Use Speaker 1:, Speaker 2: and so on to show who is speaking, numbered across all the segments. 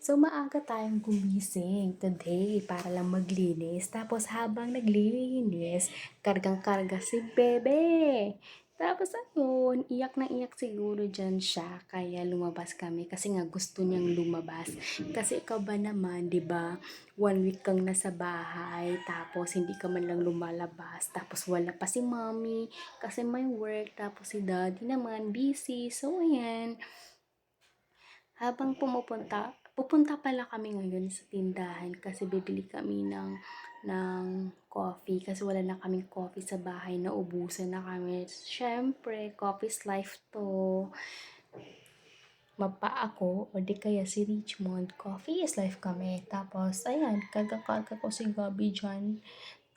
Speaker 1: So, maaga tayong gumising today para lang maglinis. Tapos, habang naglilinis, kargang-karga si Bebe. Tapos, ayun, iyak na iyak siguro dyan siya. Kaya lumabas kami kasi nga gusto niyang lumabas. Kasi ikaw ba naman, di ba? 1 week kang nasa bahay, tapos hindi ka man lang lumalabas. Tapos, wala pa si mommy kasi may work. Tapos, si daddy naman busy. So, ayan, habang pupunta pala kami ngayon sa tindahan kasi bibili kami ng coffee kasi wala na kaming coffee sa bahay, naubusan na kami. Syempre, coffee's life to. Mapa ako o di kaya si Richmond, coffee is life kami. Tapos, ayan, karga-karga ko si Gabi dyan.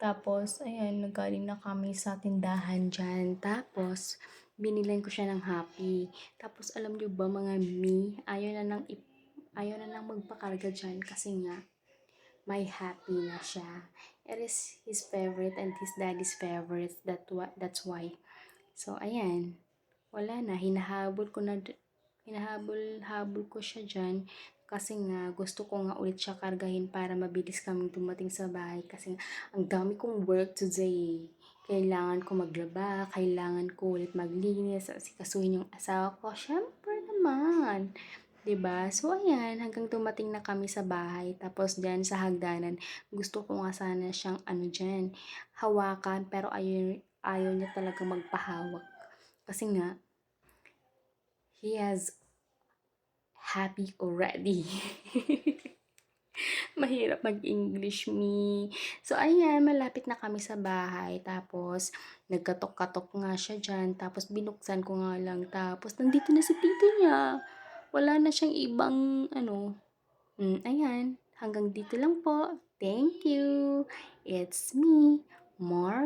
Speaker 1: Tapos, ayan, nagaling na kami sa tindahan dyan. Tapos, binilan ko siya ng happy. Tapos, alam nyo ba mga mi, ayaw na nang magpakarga dyan kasi nga, may happy na siya. It is his favorite and his daddy's favorite. That's why. So, ayan. Wala na. Hinahabol ko siya dyan. Kasi nga, gusto ko nga ulit siya kargahin para mabilis kaming dumating sa bahay. Kasi nga, ang dami kong work today. Kailangan ko maglaba, kailangan ko ulit maglinis, asikasuhin yung asawa ko. Syempre naman. 'Di ba? So, ayan, hanggang dumating na kami sa bahay. Tapos, dyan sa hagdanan, gusto ko nga sana siyang dyan, hawakan. Pero ayaw niya talaga magpahawak. Kasi nga, he has happy already. Mahirap mag-English me. So, ayan, malapit na kami sa bahay. Tapos, nagkatok-katok nga siya dyan. Tapos, binuksan ko nga lang. Tapos, nandito na si tito niya. Wala na siyang ibang, ayan. Hanggang dito lang po. Thank you. It's me, Mar